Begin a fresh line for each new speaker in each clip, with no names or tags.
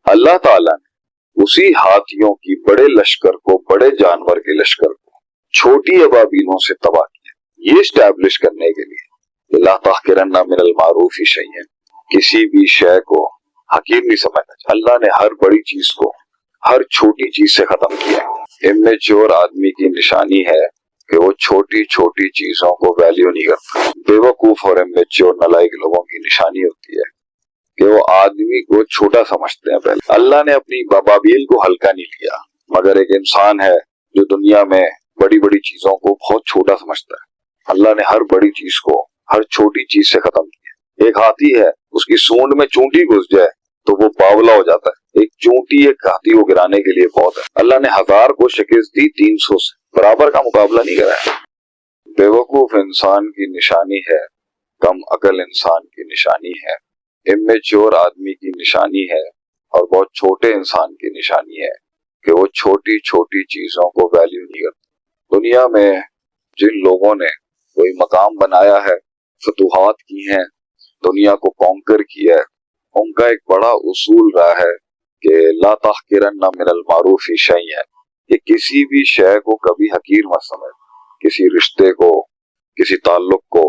अल्लाह ताला ने उसी हाथियों की बड़े लश्कर को, बड़े जानवर के लश्कर को छोटी अबाबीलों से तबाह किया, ये स्टैब्लिश करने के लिए ला तहकिरन्ना मिनल मारूफी शैअन, किसी भी शय को हकीर नहीं समझना। अल्लाह ने हर बड़ी चीज को हर छोटी चीज से खत्म किया। इमेच्योर आदमी की निशानी है कि वो छोटी छोटी चीजों को वैल्यू नहीं करता। बेवकूफ और इमेच्योर नालायक लोगों की निशानी होती है कि वो आदमी को छोटा समझते हैं। पहले अल्लाह ने अपनी बाबाबील को हल्का नहीं लिया, मगर एक इंसान है जो दुनिया में बड़ी बड़ी चीजों को बहुत छोटा समझता है। अल्लाह ने हर बड़ी चीज को हर छोटी चीज से खत्म किया। एक हाथी है, उसकी सूंड में चूंटी घुस जाए तो वो बावला हो जाता है। एक चूंटी एक हाथी को गिराने के लिए बहुत है। अल्लाह ने 1000 को शिकस्त दी 300 से, बराबर का मुकाबला नहीं कराया। बेवकूफ इंसान की निशानी है, कम अकल इंसान की निशानी है, इमेच्योर आदमी की निशानी है और बहुत छोटे इंसान की निशानी है कि वो छोटी छोटी चीजों को वैल्यू नहीं करते। दुनिया में जिन लोगों ने कोई मकाम बनाया है, फतूहात की हैं, दुनिया को कॉन्कर किया है, उनका एक बड़ा उसूल रहा है कि ला तहकिरन्ना मिनल मारूफी शैअन, कि किसी भी शय को कभी हकीर मत समझ। किसी रिश्ते को, किसी ताल्लुक को,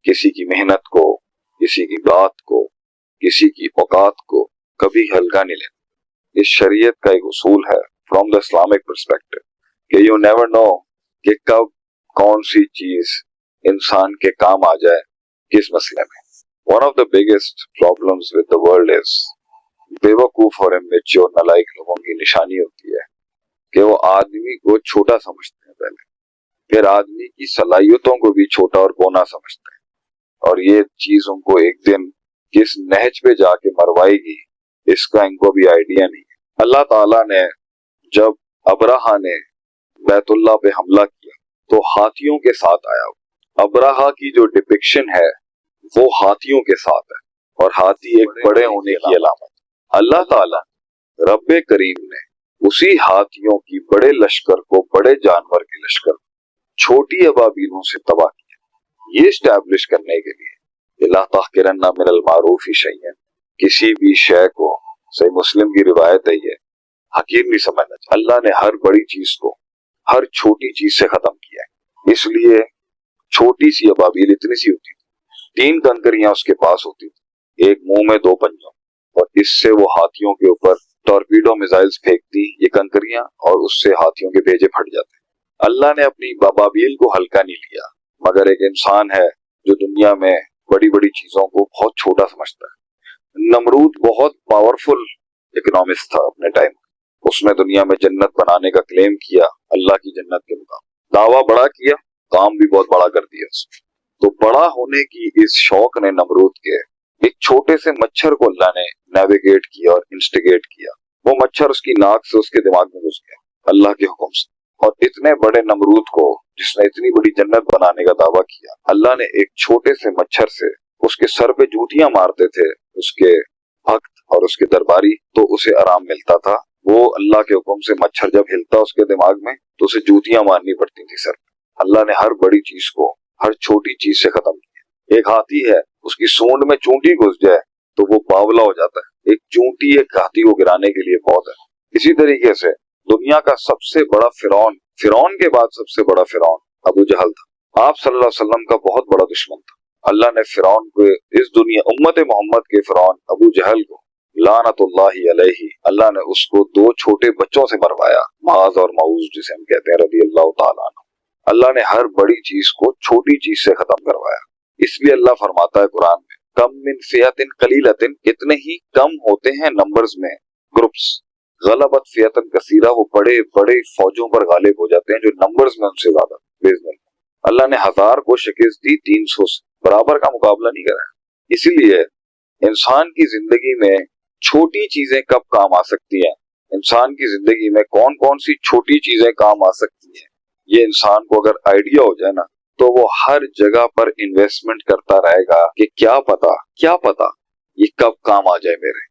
किसी की मेहनत को, किसी की बात को, किसी की औकात को कभी हल्का नहीं लेना। इस शरीयत का एक उसूल है फ्रॉम द इस्लामिक पर्सपेक्टिव कि यू नेवर नो कि कब कौन सी चीज इंसान के काम आ जाए किस मसले में। One of the biggest problems with the world is बेवकूफ और इमेच्योर नालायक लोगों की निशानी होती है कि वो आदमी को छोटा समझते हैं पहले, फिर आदमी की सलाहियतों को भी छोटा और कोना समझते हैं, और ये चीज उनको एक दिन किस नहज पे जाके मरवाएगी इसका इनको भी आइडिया नहीं है। अल्लाह ताला ने जब अबराहा ने बैतुल्लाह पे हमला किया तो हाथियों के साथ आया। अबराहा की जो डिपिक्शन है वो हाथियों के साथ है, और हाथी एक बड़े होने की अलामत। अल्लाह ताला रब्बे करीम ने उसी हाथियों की बड़े लश्कर को, बड़े जानवर के लश्कर को छोटी अबाबीलों से तबाह किया, ये स्टैब्लिश करने के लिए ला तहकिरन्ना मिनल मारूफी शैअन, किसी भी शय को, सही मुस्लिम की रिवायत है ये, हकीर नहीं समझना। अल्लाह ने हर बड़ी चीज को हर छोटी चीज से खत्म किया है। इसलिए छोटी सी अबाबील इतनी सी होती थी, 3 कंकरियां उसके पास होती थी, एक मुंह में 2 पंजों, और इससे वो हाथियों के ऊपर टॉर्पीडो मिसाइल्स फेंकती ये कंकरियां, और उससे हाथियों के भेजे फट जाते। अल्लाह ने अपनी बाबाबील को हल्का नहीं लिया, मगर एक इंसान है जो दुनिया में बड़ी बड़ी चीजों को बहुत छोटा समझता है। नमरूद बहुत पावरफुल इकोनॉमिस्ट था अपने टाइम, उसने दुनिया में जन्नत बनाने का क्लेम किया, अल्लाह की जन्नत के मुकाबले दावा बड़ा किया, काम भी बहुत बड़ा कर दिया उसने। तो बड़ा होने की इस शौक ने नमरूद के एक छोटे से मच्छर को अल्लाह ने नेविगेट किया और इंस्टिगेट किया। वो मच्छर उसकी नाक से उसके दिमाग में घुस गया अल्लाह के हुक्म से, और इतने बड़े नमरूद को, जिसने इतनी बड़ी जन्नत बनाने का दावा किया, अल्लाह ने एक छोटे से मच्छर से, उसके सर पे जूतियां मारते थे उसके भक्त और उसके दरबारी, तो उसे आराम मिलता था। वो अल्लाह के हुक्म से मच्छर जब हिलता उसके दिमाग में तो उसे जूतियां मारनी पड़ती थी सर। अल्लाह ने हर बड़ी चीज को हर छोटी चीज से खत्म किया। एक हाथी है, उसकी सूंड में चूंटी घुस जाए तो वो बावला हो जाता है। एक चूंटी एक हाथी को गिराने के लिए बहुत है। इसी तरीके से दुनिया का सबसे बड़ा फिरौन, फिरौन के बाद सबसे बड़ा फिरौन अबू जहल था। आप सल्लल्लाहु अलैहि वसल्लम का बहुत बड़ा दुश्मन था। अल्लाह ने फिरौन को, इस दुनिया उम्मत मोहम्मद के फिरौन अबू जहल को, लानतुल्लाहि अलैहि, अल्लाह ने उसको 2 छोटे बच्चों से मरवाया, माज और माऊज जिसे हम कहते हैं, रदी अल्लाह तआला अन्हु। अल्लाह ने हर बड़ी चीज को छोटी चीज से खत्म करवाया। इसलिए अल्लाह फरमाता है कुरान में, कम मिन फियतिन कलीलतिन, कितने ही कम होते हैं नंबर्स में ग्रुप्स, गलबत फियतन कसीरा, वो बड़े बड़े फौजों पर गालिब हो जाते हैं जो नंबर्स में उनसे ज्यादा। अल्लाह ने 1000 को शिकस्त दी 300 से, बराबर का मुकाबला नहीं कराया। इसीलिए इंसान की जिंदगी में छोटी चीजें कब काम आ सकती हैं, इंसान की जिंदगी में कौन कौन सी छोटी चीजें काम आ सकती हैं, ये इंसान को अगर आइडिया हो जाए ना, तो वो हर जगह पर इन्वेस्टमेंट करता रहेगा कि क्या पता ये कब काम आ जाए मेरे।